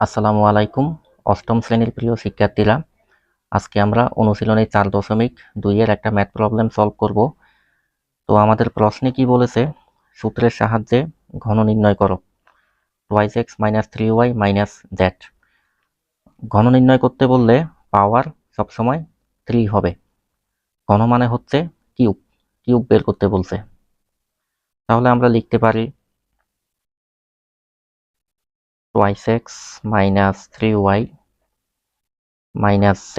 আসসালামু আলাইকুম। অষ্টম শ্রেণীর প্রিয় শিক্ষার্থীরা, আজকে আমরা অনুশীলনী 4.2 এর একটা ম্যাথ প্রবলেম সলভ করব। তো আমাদের প্রশ্নে কি বলেছে, সূত্রের সাহায্যে ঘন নির্ণয় করো, 2x - 3y - z। ঘন নির্ণয় করতে বললে পাওয়ার সবসময় 3 হবে। ঘন মানে হচ্ছে কিউব, কিউব বের করতে বলছে। তাহলে আমরা লিখতে পারি 2x - 3y - z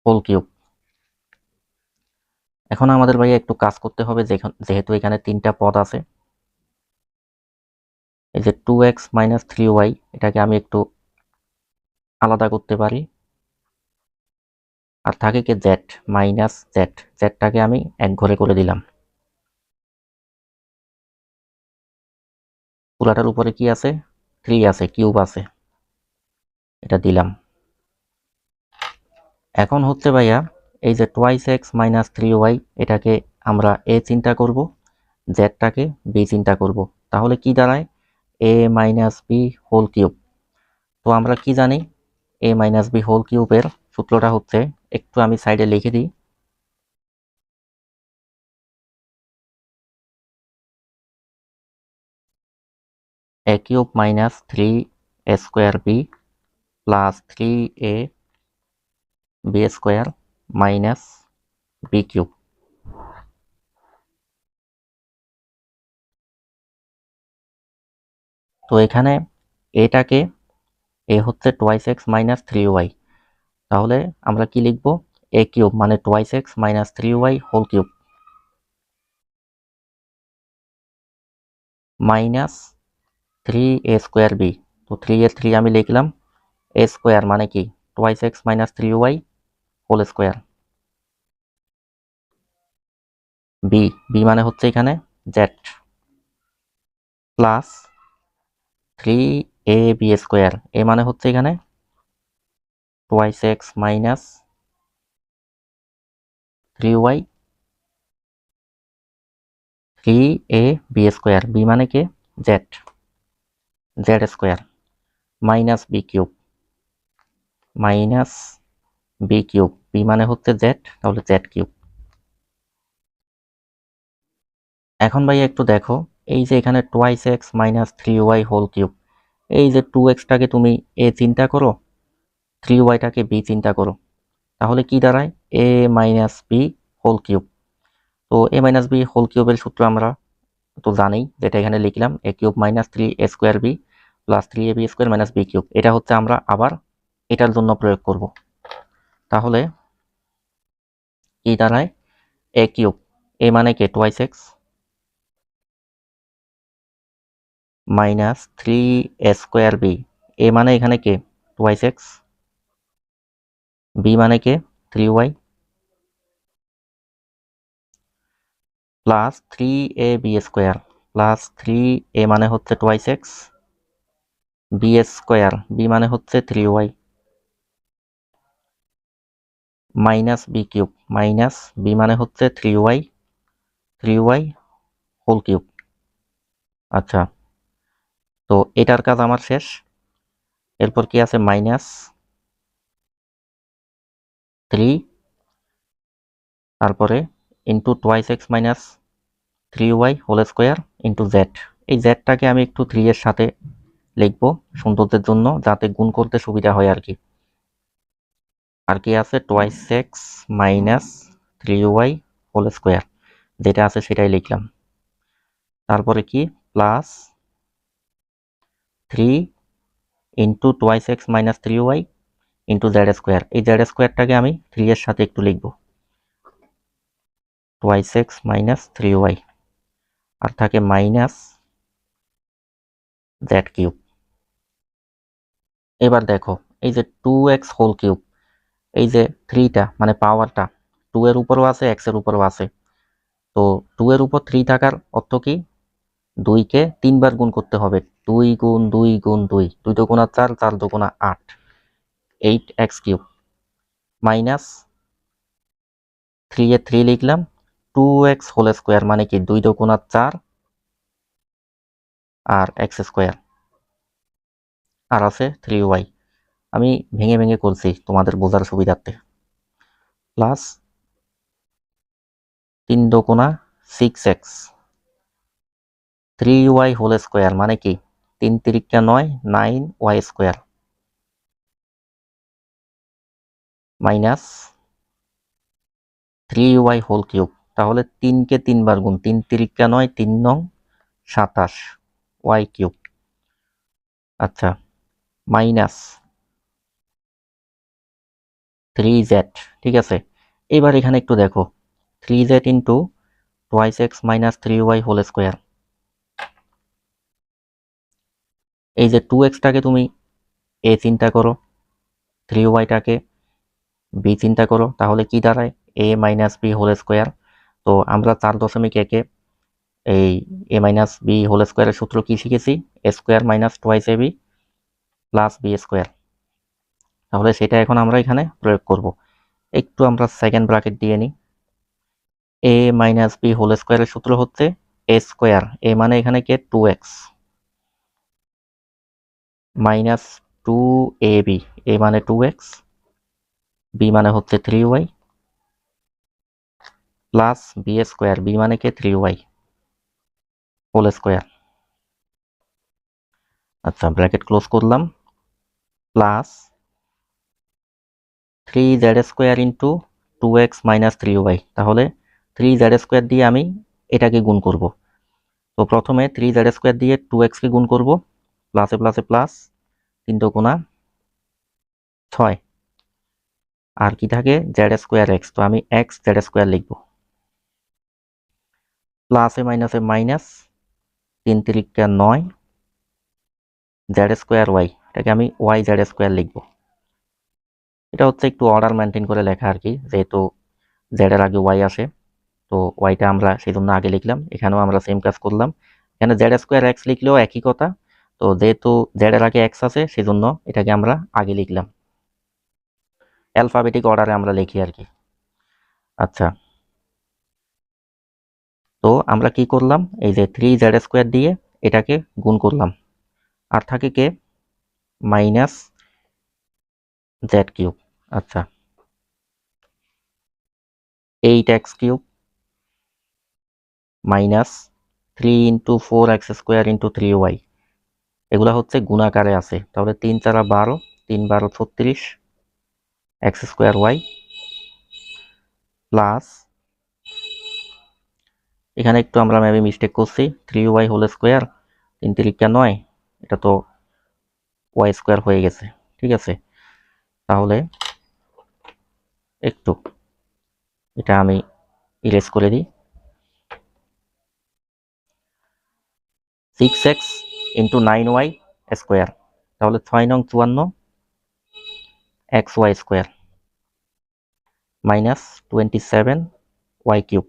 whole cube. এখন আমাদের ভাইয়া একটু কাজ করতে হবে, যেহেতু এখানে 3টা পদ আছে। এই যে 2x - 3y এটাকে আমি একটু আলাদা করতে পারি, আর থাকে কি z মাইনাস z, জেডটাকে আমি এক ঘরে করে দিলাম। পুরাটার উপরে কি আছে? 3 আছে, কিউব আছে, এটা দিলাম। এখন হচ্ছে ভাইয়া এই যে 2x - 3y এটাকে আমরা a চিন্তা করব, জেডটাকে b চিন্তা করব। তাহলে কি দাঁড়ায়? a minus b whole cube. তো আমরা কি জানি? a মাইনাস b হোল কিউবের সূত্রটা হচ্ছে, একটু আমি সাইডে লিখে দিই, a cube minus 3a square b plus 3a b square minus b cube. তো এখানে এটাকে এ হচ্ছে 2x - 3y, তাহলে আমরা কি লিখব? a কিউব মানে 2x - 3y whole cube minus 3a square b। তো 3 এ 3 আমি লিখলাম, a স্কোয়ার মানে কি 2x - 3y whole square, b b মানে হচ্ছে এখানে z plus 3ab square, a মানে হচ্ছে এখানে 2x minus 3y 3ab square, b মানে কি z, z square minus b cube minus b cube, b মানে হচ্ছে z, তাহলে z কিউব। এখন ভাই একটু দেখো, এই যে এখানে 2x - 3y হোল কিউব, এই যে 2xটাকে তুমি a চিন্তা করো, 3yটাকে b চিন্তা করো, তাহলে কি দাঁড়ায়? a minus b whole cube. তো a মাইনাস b হোল কিউবের সূত্র আমরা তো জানি, যেটা এখানে লিখলাম, a cube minus 3a square b plus 3ab square minus b cube. এটা হচ্ছে আমরা আবার এটার জন্য প্রয়োগ করব। তাহলে কি দাঁড়ায়? a কিউব, a মানে কে 2x minus 3a square b, a মানে এখানে কে 2x, b মানে কে 3y plus 3ab square plus 3a মানে হচ্ছে 2x, b স্কোয়ার b মানে হচ্ছে 3y minus b cube minus b মানে হচ্ছে 3y হোল কিউব। আচ্ছা, তো এটার কাজ আমার শেষ। এরপর কি আছে? মাইনাস 3, তারপরে into 2x minus 3y whole square into z. এই জেডটাকে আমি একটু 3 এর সাথে লিখবো সৌন্দর্যের জন্য, যাতে গুণ করতে সুবিধা হয় আর কি। আর কি আছে? 2x minus 3y whole square, যেটা আছে সেটাই লিখলাম। তারপরে কি? Plus 3 into 2x minus 3y into Z square. এই জেড স্কোয়ারটাকে আমি 3 এর সাথে একটু লিখবো, 2x মাইনাস 3y, আর থাকে মাইনাস জেড কিউব। এবার দেখো, এই যে 2x হোল কিউব, এই যে 3টা মানে পাওয়ারটা 2 এর উপরও আছে, x এর উপরও আছে। তো 2 এর উপর 3 থাকার অর্থ কি? 2কে 3 বার গুণ করতে হবে, 2 গুণ 2 গুণ 2, 2 দুগুণা 4, 4 দুগুণা 8, 8x কিউব মাইনাস 3 এ 3 লিখলাম, 2x হোল স্কোয়ার মানে কি 2 দুগুণা 4 আর x স্কোয়ার আর আছে 3y। আমি ভেঙে ভেঙে করছি তোমাদের বোঝার সুবিধার্থে। প্লাস 3 দুগুণা 6x 3y হোল স্কোয়ার মানে কি 3 তিরিকা 9 9y square minus 3y whole cube. তাহলে 3 কে 3 বার গুণ 3 তিরিকা 9 3 নং 27 y কিউব। আচ্ছা মাইনাস 3z। ঠিক আছে, এবার এখানে একটু দেখো 3z into twice x minus 3y whole square. এই যে 2xটাকে তুমি a চিন্তা করো, 3yটাকে b চিন্তা করো, তাহলে কি দাঁড়ায় a minus b whole square. তো আমরা 4.1-এ এই a মাইনাস b হোল স্কোয়ারের সূত্র কি শিখেছি, a square minus twice ab plus b square. তাহলে সেটা এখন আমরা এখানে প্রয়োগ করব। একটু আমরা সেকেন্ড ব্র্যাকেট দিয়ে নিই। a মাইনাস b হোল স্কোয়ারের সূত্র হচ্ছে a স্কোয়ার, a মানে এখানে কে 2x মাইনাস 2ab, a মানে 2x b মানে হচ্ছে 3y plus b square, b মানে কে 3y হোল স্কোয়ার। আচ্ছা ব্র্যাকেট ক্লোজ করলাম। Plus 3z square into 2x minus 3y। তাহলে 3z স্কোয়ার দিয়ে আমি এটাকে গুণ করব। তো প্রথমে 3z স্কোয়ার দিয়ে 2x কে গুণ করব, প্লাসে প্লাসে প্লাস 3 দুগুণা 6 আর কি থাকে জেড স্কোয়ার এক্স, তো আমি এক্স জেড স্কোয়ার লিখব। প্লাসে মাইনাসে মাইনাস 3 তিরিকা 9 জেড স্কোয়ার ওয়াই, এটাকে আমি ওয়াই জেড স্কোয়ার লিখব। এটা হচ্ছে একটু অর্ডার মেনটেন করে লেখা আর কি, যেহেতু জেড এর আগে ওয়াই আসে, তো ওয়াইটা আমরা সেই জন্য আগে লিখলাম। এখানেও আমরা সেম কাজ করলাম, এখানে জেড স্কোয়ার এক্স লিখলেও একই কথা। তো যেহেতু জেড এর আগে এক্স আছে সেই জন্য এটাকে আমরা আগে লিখলাম, অ্যালফাবেটিক অর্ডারে আমরা লিখি আর কি। আচ্ছা তো আমরা কি করলাম, এই যে 3z স্কোয়ার দিয়ে এটাকে গুণ করলাম, আর থাকে কে মাইনাস জেড কিউব। আচ্ছা 8x cube minus 3 into 4x square into 3y, এগুলা হচ্ছে গুণাকারে আছে। তাহলে 3 4 12, 3 12 36 এক্স স্কোয়ার ওয়াই প্লাস, এখানে একটু আমরা মেবি মিস্টেক করছি, 3y হোল স্কোয়ার 3 তিরিকা 9, এটা তো ওয়াই স্কোয়ার হয়ে গেছে। ঠিক আছে, তাহলে একটু এটা আমি ইরেজ করে দিই। 6x ইন্টু 9y স্কোয়ার, তাহলে 6 নং 54 xy square minus 27y cube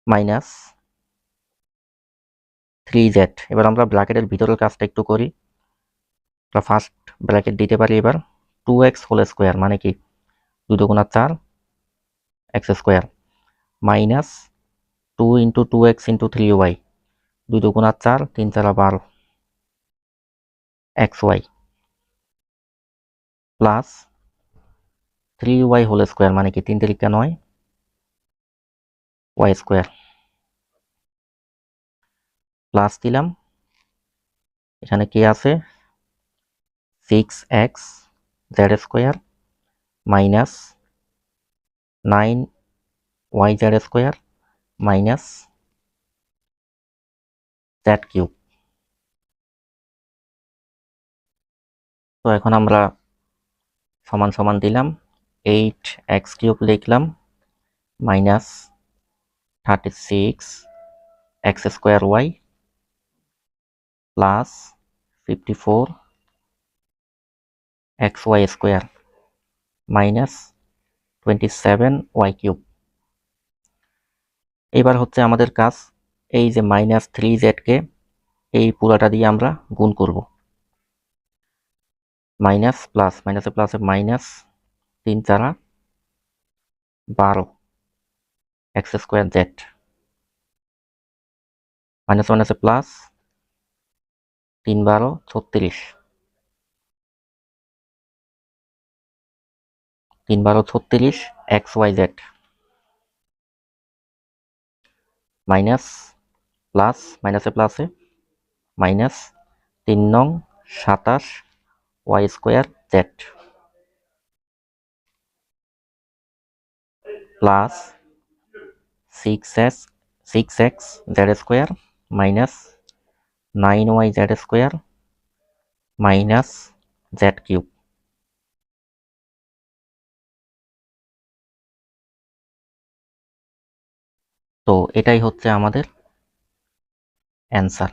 minus 3z। এবার আমরা ব্র্যাকেটের ভিতরের কাজটা একটু করি। আমরা ফার্স্ট ব্র্যাকেট দিতে পারি এবার 2x হোল স্কোয়ার মানে কি 2 দুগুণা 4 x square minus 2 into 2x into 3y 2 দুগুণা 4 3 4 12 xy plus 3y whole square মানে কি 3 তিরিকা 9 y স্কোয়ার প্লাস দিলাম, এখানে কি আছে 6x z square minus 9y z square minus z cube. তো এখন আমরা সমান সমান দিলাম, 8x কিউব লিখলাম minus 36 x square y plus 54 x y square minus 27 y cube. এবার হচ্ছে আমাদের কাজ, এই যে মাইনাস 3z কে এই পুরাটা দিয়ে আমরা গুণ করব। মাইনাস প্লাস মাইনাসে প্লাসে minus 3 4 12 x square z minus মাইনাসে প্লাস 3 12 36, 3 12 36 XYZ মাইনাস প্লাস মাইনাসে প্লাসে মাইনাস 3 নং 27 y square z plus 6x z square minus 9y z square minus z cube. তো এটাই হচ্ছে আমাদের অ্যান্সার।